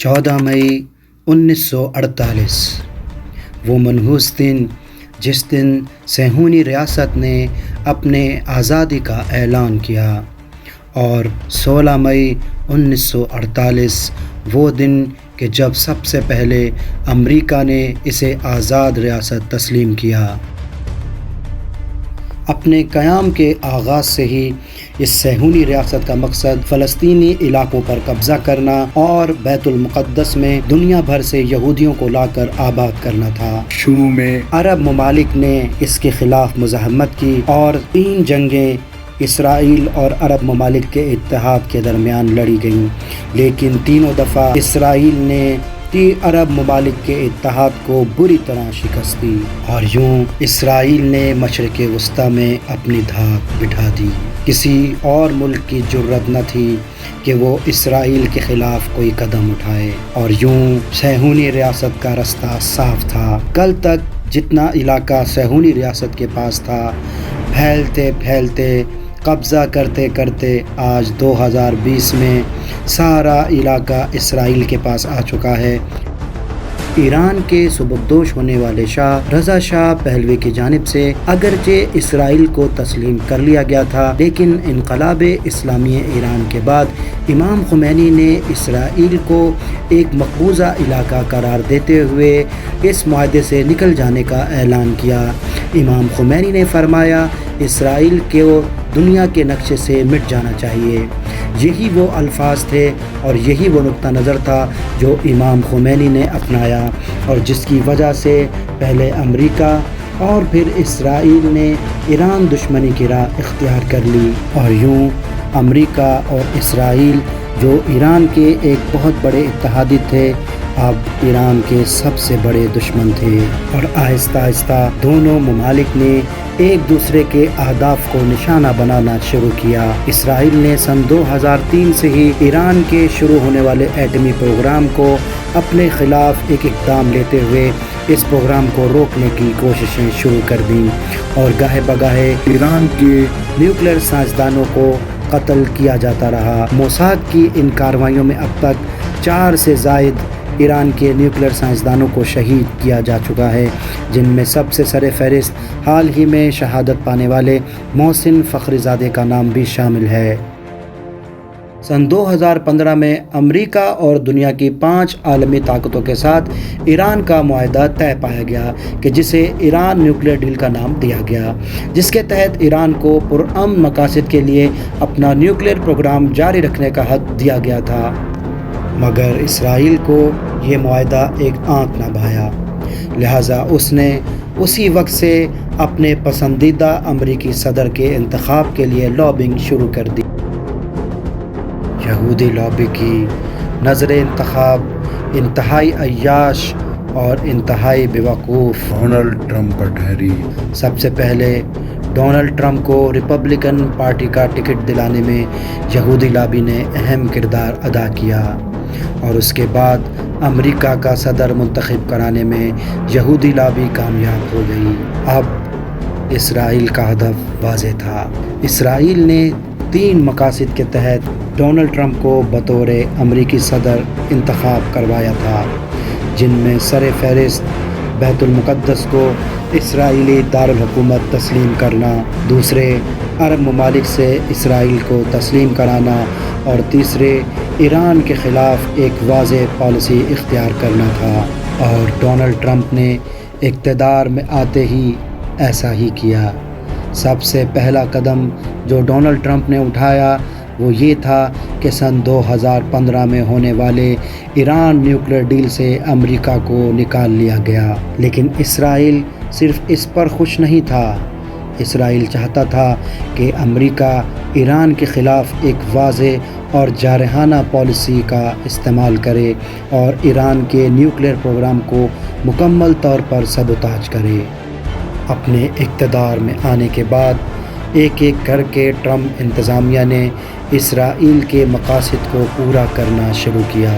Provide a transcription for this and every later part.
14 مئی 1948 وہ منحوس دن جس دن صہیونی ریاست نے اپنے آزادی کا اعلان کیا، اور 16 مئی 1948 وہ دن کہ جب سب سے پہلے امریکہ نے اسے آزاد ریاست تسلیم کیا۔ اپنے قیام کے آغاز سے ہی اس صہیونی ریاست کا مقصد فلسطینی علاقوں پر قبضہ کرنا اور بیت المقدس میں دنیا بھر سے یہودیوں کو لا کر آباد کرنا تھا۔ شروع میں عرب ممالک نے اس کے خلاف مزاحمت کی اور 3 جنگیں اسرائیل اور عرب ممالک کے اتحاد کے درمیان لڑی گئیں، لیکن تینوں دفعہ اسرائیل نے عرب ممالک کے اتحاد کو بری طرح شکست دی، اور یوں اسرائیل نے مشرق وسطیٰ میں اپنی دھاک بٹھا دی۔ کسی اور ملک کی جرأت نہ تھی کہ وہ اسرائیل کے خلاف کوئی قدم اٹھائے، اور یوں صہیونی ریاست کا رستہ صاف تھا۔ کل تک جتنا علاقہ صہیونی ریاست کے پاس تھا، پھیلتے پھیلتے قبضہ کرتے کرتے آج 2020 میں سارا علاقہ اسرائیل کے پاس آ چکا ہے۔ ایران کے سبکدوش ہونے والے شاہ رضا شاہ پہلوی کی جانب سے اگرچہ اسرائیل کو تسلیم کر لیا گیا تھا، لیکن انقلاب اسلامی ایران کے بعد امام خمینی نے اسرائیل کو ایک مقبوضہ علاقہ قرار دیتے ہوئے اس معاہدے سے نکل جانے کا اعلان کیا۔ امام خمینی نے فرمایا، اسرائیل کو دنیا کے نقشے سے مٹ جانا چاہیے۔ یہی وہ الفاظ تھے اور یہی وہ نقطہ نظر تھا جو امام خمینی نے اپنایا، اور جس کی وجہ سے پہلے امریکہ اور پھر اسرائیل نے ایران دشمنی کی راہ اختیار کر لی، اور یوں امریکہ اور اسرائیل جو ایران کے ایک بہت بڑے اتحادی تھے، اب ایران کے سب سے بڑے دشمن تھے، اور آہستہ آہستہ دونوں ممالک نے ایک دوسرے کے اہداف کو نشانہ بنانا شروع کیا۔ اسرائیل نے سن 2003 سے ہی ایران کے شروع ہونے والے ایٹمی پروگرام کو اپنے خلاف ایک اقدام لیتے ہوئے اس پروگرام کو روکنے کی کوششیں شروع کر دیں، اور گاہے بگاہے ایران کے نیوکلیئر سائنسدانوں کو قتل کیا جاتا رہا۔ موساد کی ان کارروائیوں میں اب تک 4 سے زائد ایران کے نیوکلیئر سائنسدانوں کو شہید کیا جا چکا ہے، جن میں سب سے سر فہرست حال ہی میں شہادت پانے والے محسن فخری زادہ کا نام بھی شامل ہے۔ سن 2015 میں امریکہ اور دنیا کی 5 عالمی طاقتوں کے ساتھ ایران کا معاہدہ طے پایا گیا کہ جسے ایران نیوکلیئر ڈیل کا نام دیا گیا، جس کے تحت ایران کو پرامن مقاصد کے لیے اپنا نیوکلیئر پروگرام جاری رکھنے کا حق دیا گیا تھا، مگر اسرائیل کو یہ معاہدہ ایک آنکھ نہ بھایا، لہٰذا اس نے اسی وقت سے اپنے پسندیدہ امریکی صدر کے انتخاب کے لیے لابنگ شروع کر دی۔ یہودی لابی کی نظر انتخاب انتہائی عیاش اور انتہائی بیوقوف ڈونلڈ ٹرمپ پر ٹھہری۔ سب سے پہلے ڈونلڈ ٹرمپ کو ریپبلکن پارٹی کا ٹکٹ دلانے میں یہودی لابی نے اہم کردار ادا کیا، اور اس کے بعد امریکہ کا صدر منتخب کرانے میں یہودی لابی کامیاب ہو گئی۔ اب اسرائیل کا ہدف واضح تھا۔ اسرائیل نے 3 مقاصد کے تحت ڈونلڈ ٹرمپ کو بطور امریکی صدر انتخاب کروایا تھا، جن میں سر فہرست بیت المقدس کو اسرائیلی دارالحکومت تسلیم کرنا، دوسرے عرب ممالک سے اسرائیل کو تسلیم کرانا، اور تیسرے ایران کے خلاف ایک واضح پالیسی اختیار کرنا تھا، اور ڈونلڈ ٹرمپ نے اقتدار میں آتے ہی ایسا ہی کیا۔ سب سے پہلا قدم جو ڈونلڈ ٹرمپ نے اٹھایا وہ یہ تھا کہ سن 2015 میں ہونے والے ایران نیوکلیئر ڈیل سے امریکہ کو نکال لیا گیا، لیکن اسرائیل صرف اس پر خوش نہیں تھا۔ اسرائیل چاہتا تھا کہ امریکہ ایران کے خلاف ایک واضح اور جارحانہ پالیسی کا استعمال کرے اور ایران کے نیوکلیئر پروگرام کو مکمل طور پر سبوتاژ کرے۔ اپنے اقتدار میں آنے کے بعد ایک ایک کر کے ٹرمپ انتظامیہ نے اسرائیل کے مقاصد کو پورا کرنا شروع کیا،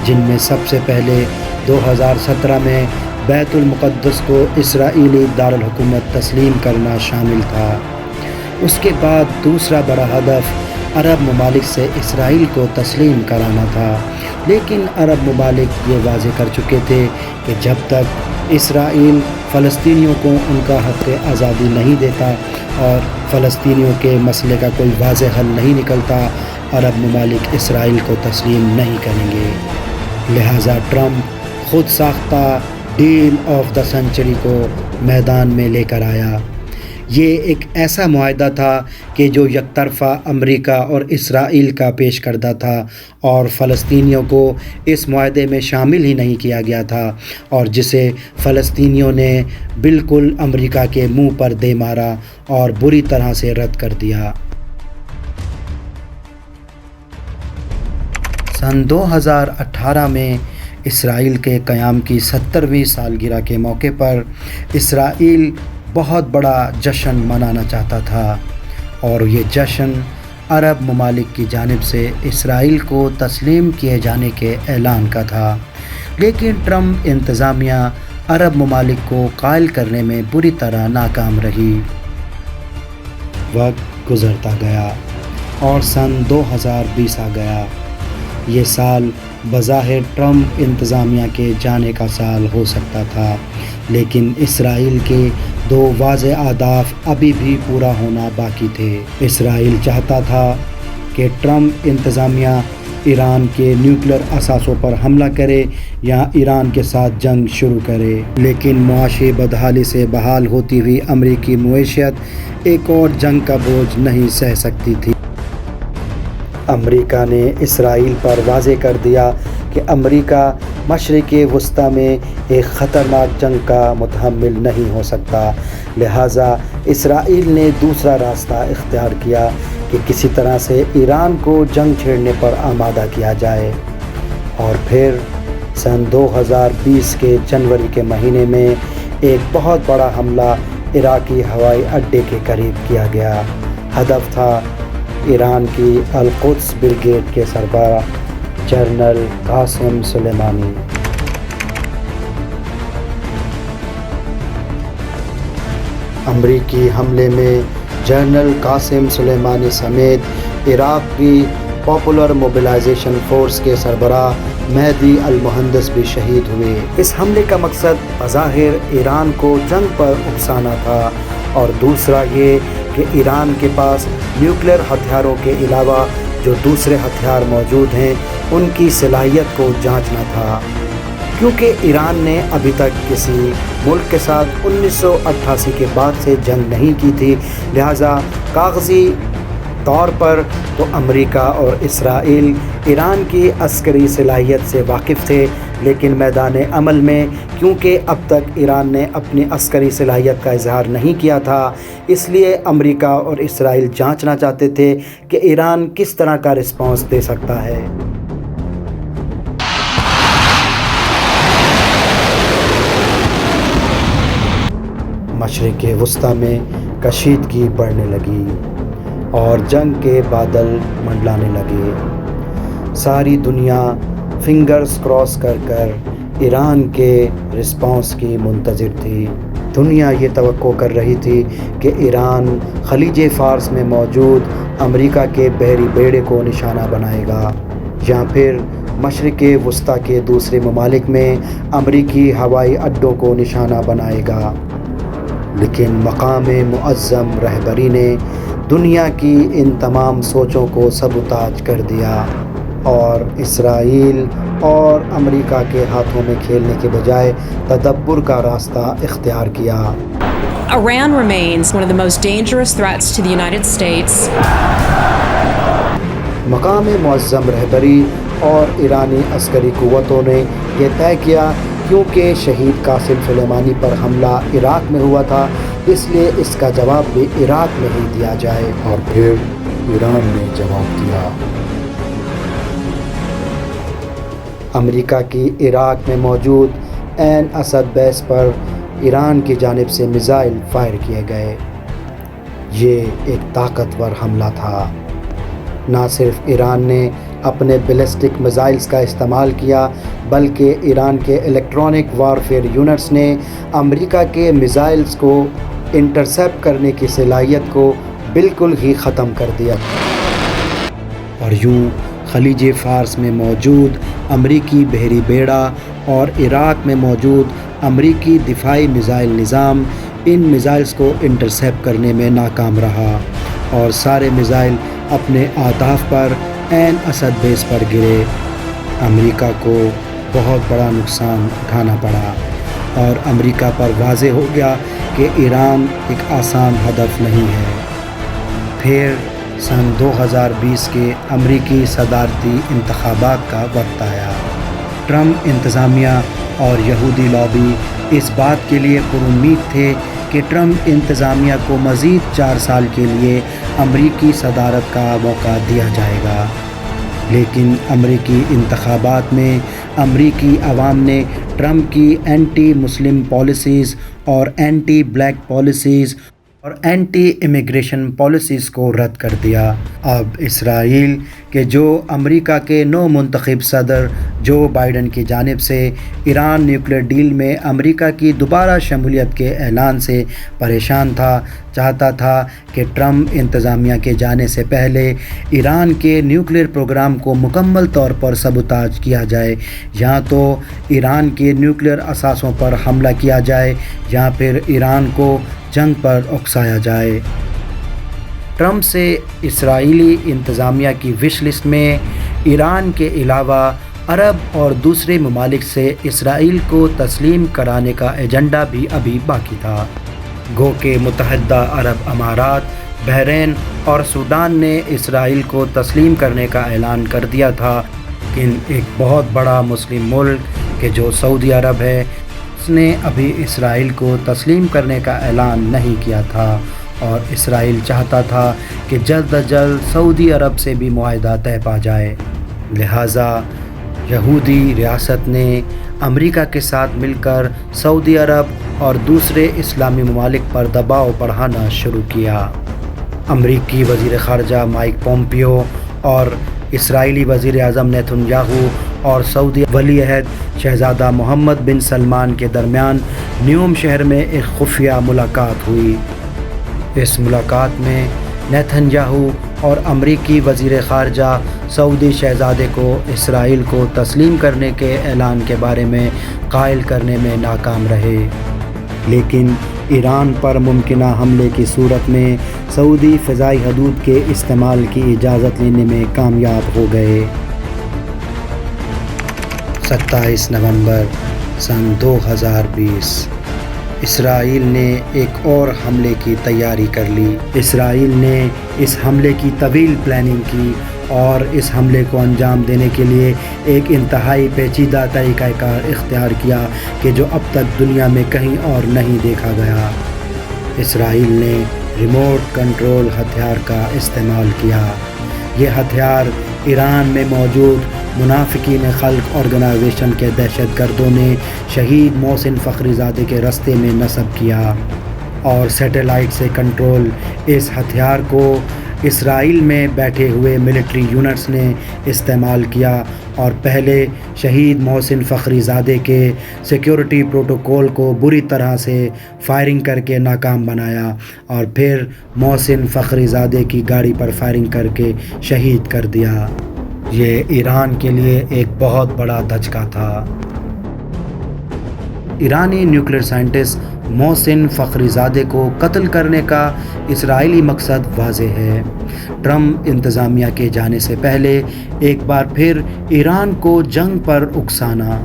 جن میں سب سے پہلے 2017 میں بیت المقدس کو اسرائیلی دارالحکومت تسلیم کرنا شامل تھا۔ اس کے بعد دوسرا بڑا ہدف عرب ممالک سے اسرائیل کو تسلیم کرانا تھا، لیکن عرب ممالک یہ واضح کر چکے تھے کہ جب تک اسرائیل فلسطینیوں کو ان کا حق آزادی نہیں دیتا اور فلسطینیوں کے مسئلے کا کوئی واضح حل نہیں نکلتا، عرب ممالک اسرائیل کو تسلیم نہیں کریں گے۔ لہٰذا ٹرمپ خود ساختہ ڈیل آف دا سینچری کو میدان میں لے کر آیا۔ یہ ایک ایسا معاہدہ تھا کہ جو یک طرفہ امریکہ اور اسرائیل کا پیش کردہ تھا اور فلسطینیوں کو اس معاہدے میں شامل ہی نہیں کیا گیا تھا، اور جسے فلسطینیوں نے بالکل امریکہ کے منہ پر دے مارا اور بری طرح سے رد کر دیا۔ سن 2018 میں اسرائیل کے قیام کی 70ویں سالگرہ کے موقع پر اسرائیل بہت بڑا جشن منانا چاہتا تھا، اور یہ جشن عرب ممالک کی جانب سے اسرائیل کو تسلیم کیے جانے کے اعلان کا تھا، لیکن ٹرمپ انتظامیہ عرب ممالک کو قائل کرنے میں بری طرح ناکام رہی۔ وقت گزرتا گیا اور سن 2020 آ گیا۔ یہ سال بظاہر ٹرمپ انتظامیہ کے جانے کا سال ہو سکتا تھا، لیکن اسرائیل کے دو واضح اہداف ابھی بھی پورا ہونا باقی تھے۔ اسرائیل چاہتا تھا کہ ٹرمپ انتظامیہ ایران کے نیوکلیر اثاثوں پر حملہ کرے یا ایران کے ساتھ جنگ شروع کرے، لیکن معاشی بدحالی سے بحال ہوتی ہوئی امریکی معیشت ایک اور جنگ کا بوجھ نہیں سہ سکتی تھی۔ امریکہ نے اسرائیل پر واضح کر دیا کہ امریکہ مشرق وسطیٰ میں ایک خطرناک جنگ کا متحمل نہیں ہو سکتا، لہٰذا اسرائیل نے دوسرا راستہ اختیار کیا کہ کسی طرح سے ایران کو جنگ چھیڑنے پر آمادہ کیا جائے، اور پھر سن 2020 کے جنوری کے مہینے میں ایک بہت بڑا حملہ عراقی ہوائی اڈے کے قریب کیا گیا۔ ہدف تھا ایران کی القدس بریگیڈ کے سربراہ جنرل قاسم سلیمانی۔ امریکی حملے میں جنرل قاسم سلیمانی سمیت عراق کی پاپولر موبلائزیشن فورس کے سربراہ مہدی المہندس بھی شہید ہوئے۔ اس حملے کا مقصد بظاہر ایران کو جنگ پر اکسانا تھا، اور دوسرا یہ کہ ایران کے پاس نیوکلیر ہتھیاروں کے علاوہ جو دوسرے ہتھیار موجود ہیں ان کی صلاحیت کو جانچنا تھا، کیونکہ ایران نے ابھی تک کسی ملک کے ساتھ 1988 کے بعد سے جنگ نہیں کی تھی، لہٰذا کاغذی طور پر تو امریکہ اور اسرائیل ایران کی عسکری صلاحیت سے واقف تھے، لیکن میدان عمل میں کیونکہ اب تک ایران نے اپنی عسکری صلاحیت کا اظہار نہیں کیا تھا، اس لیے امریکہ اور اسرائیل جانچنا چاہتے تھے کہ ایران کس طرح کا رسپانس دے سکتا ہے۔ مشرق وسطیٰ میں کشیدگی بڑھنے لگی اور جنگ کے بادل منڈلانے لگے۔ ساری دنیا فنگرز کراس کر کر ایران کے رسپانس کی منتظر تھی۔ دنیا یہ توقع کر رہی تھی کہ ایران خلیج فارس میں موجود امریکہ کے بحری بیڑے کو نشانہ بنائے گا، یا پھر مشرق وسطیٰ کے دوسرے ممالک میں امریکی ہوائی اڈوں کو نشانہ بنائے گا، لیکن مقام معظم رہبری نے دنیا کی ان تمام سوچوں کو سبوتاج کر دیا اور اسرائیل اور امریکہ کے ہاتھوں میں کھیلنے کے بجائے تدبر کا راستہ اختیار کیا۔ Iran remains one of the most dangerous threats to the United States. مقام معظم رہبری اور ایرانی عسکری قوتوں نے یہ طے کیا کیونکہ شہید قاسم سلیمانی پر حملہ عراق میں ہوا تھا، اس لیے اس کا جواب بھی عراق میں ہی دیا جائے، اور پھر ایران نے جواب دیا۔ امریکہ کی عراق میں موجود عین اسد بیس پر ایران کی جانب سے میزائل فائر کیے گئے۔ یہ ایک طاقتور حملہ تھا۔ نہ صرف ایران نے اپنے بیلسٹک میزائلز کا استعمال کیا، بلکہ ایران کے الیکٹرانک وارفیئر یونٹس نے امریکہ کے میزائلز کو انٹرسیپٹ کرنے کی صلاحیت کو بالکل ہی ختم کر دیا۔ اور یوں خلیج فارس میں موجود امریکی بحری بیڑا اور عراق میں موجود امریکی دفاعی میزائل نظام ان میزائلز کو انٹرسیپٹ کرنے میں ناکام رہا اور سارے میزائل اپنے اہداف پر عین اسد بیس پر گرے۔ امریکہ کو بہت بڑا نقصان اٹھانا پڑا اور امریکہ پر واضح ہو گیا کہ ایران ایک آسان ہدف نہیں ہے۔ پھر سن 2020 کے امریکی صدارتی انتخابات کا وقت آیا۔ ٹرمپ انتظامیہ اور یہودی لابی اس بات کے لیے پرامید تھے کہ ٹرمپ انتظامیہ کو مزید 4 سال کے لیے امریکی صدارت کا موقع دیا جائے گا، لیکن امریکی انتخابات میں امریکی عوام نے ٹرمپ کی اینٹی مسلم پالیسیز اور اینٹی بلیک پالیسیز اور اینٹی امیگریشن پالیسیز کو رد کر دیا۔ اب اسرائیل کہ جو امریکہ کے نو منتخب صدر جو بائیڈن کی جانب سے ایران نیوکلیئر ڈیل میں امریکہ کی دوبارہ شمولیت کے اعلان سے پریشان تھا، چاہتا تھا کہ ٹرمپ انتظامیہ کے جانے سے پہلے ایران کے نیوکلیئر پروگرام کو مکمل طور پر سبوتاژ کیا جائے، یا تو ایران کے نیوکلیئر اثاثوں پر حملہ کیا جائے یا پھر ایران کو جنگ پر اکسایا جائے۔ ٹرمپ سے اسرائیلی انتظامیہ کی وش لسٹ میں ایران کے علاوہ عرب اور دوسرے ممالک سے اسرائیل کو تسلیم کرانے کا ایجنڈا بھی ابھی باقی تھا۔ گو کہ متحدہ عرب امارات، بحرین اور سوڈان نے اسرائیل کو تسلیم کرنے کا اعلان کر دیا تھا، لیکن ایک بہت بڑا مسلم ملک کہ جو سعودی عرب ہے، اس نے ابھی اسرائیل کو تسلیم کرنے کا اعلان نہیں کیا تھا، اور اسرائیل چاہتا تھا کہ جلد از جلد سعودی عرب سے بھی معاہدہ طے پا جائے۔ لہٰذا یہودی ریاست نے امریکہ کے ساتھ مل کر سعودی عرب اور دوسرے اسلامی ممالک پر دباؤ بڑھانا شروع کیا۔ امریکی وزیر خارجہ مائک پومپیو اور اسرائیلی وزیر اعظم نیتن یاہو اور سعودی ولی عہد شہزادہ محمد بن سلمان کے درمیان نیوم شہر میں ایک خفیہ ملاقات ہوئی۔ اس ملاقات میں نیتن یاہو اور امریکی وزیر خارجہ سعودی شہزادے کو اسرائیل کو تسلیم کرنے کے اعلان کے بارے میں قائل کرنے میں ناکام رہے، لیکن ایران پر ممکنہ حملے کی صورت میں سعودی فضائی حدود کے استعمال کی اجازت لینے میں کامیاب ہو گئے۔ 27 نومبر سن 2020 اسرائیل نے ایک اور حملے کی تیاری کر لی۔ اسرائیل نے اس حملے کی طویل پلاننگ کی اور اس حملے کو انجام دینے کے لیے ایک انتہائی پیچیدہ طریقہ کار اختیار کیا کہ جو اب تک دنیا میں کہیں اور نہیں دیکھا گیا۔ اسرائیل نے ریموٹ کنٹرول ہتھیار کا استعمال کیا۔ یہ ہتھیار ایران میں موجود منافقین خلق آرگنائزیشن کے دہشت گردوں نے شہید محسن فخری زادے کے راستے میں نصب کیا، اور سیٹلائٹ سے کنٹرول اس ہتھیار کو اسرائیل میں بیٹھے ہوئے ملٹری یونٹس نے استعمال کیا اور پہلے شہید محسن فخری زادے کے سیکیورٹی پروٹوکول کو بری طرح سے فائرنگ کر کے ناکام بنایا، اور پھر محسن فخری زادے کی گاڑی پر فائرنگ کر کے شہید کر دیا۔ یہ ایران کے لیے ایک بہت بڑا دھچکا تھا۔ ایرانی نیوکلیئر سائنٹسٹ محسن فخری زادے کو قتل کرنے کا اسرائیلی مقصد واضح ہے۔ ٹرمپ انتظامیہ کے جانے سے پہلے ایک بار پھر ایران کو جنگ پر اکسانا،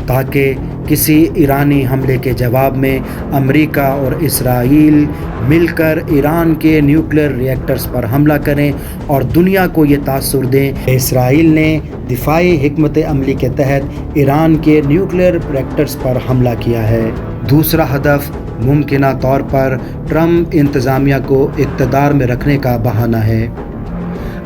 تاکہ کسی ایرانی حملے کے جواب میں امریکہ اور اسرائیل مل کر ایران کے نیوکلیئر ری ایکٹرز پر حملہ کریں اور دنیا کو یہ تاثر دیں کہ اسرائیل نے دفاعی حکمت عملی کے تحت ایران کے نیوکلیئر ری ایکٹرز پر حملہ کیا ہے۔ دوسرا ہدف ممکنہ طور پر ٹرمپ انتظامیہ کو اقتدار میں رکھنے کا بہانہ ہے۔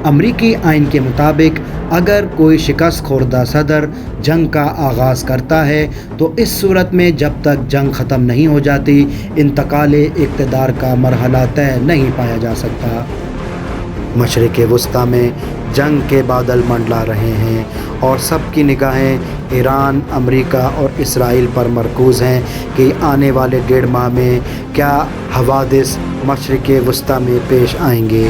امریکی آئین کے مطابق اگر کوئی شکست خوردہ صدر جنگ کا آغاز کرتا ہے تو اس صورت میں جب تک جنگ ختم نہیں ہو جاتی انتقال اقتدار کا مرحلہ طے نہیں پایا جا سکتا۔ مشرق وسطیٰ میں جنگ کے بادل منڈلا رہے ہیں اور سب کی نگاہیں ایران، امریکہ اور اسرائیل پر مرکوز ہیں کہ آنے والے 1.5 ماہ میں کیا حوادث مشرق وسطیٰ میں پیش آئیں گے۔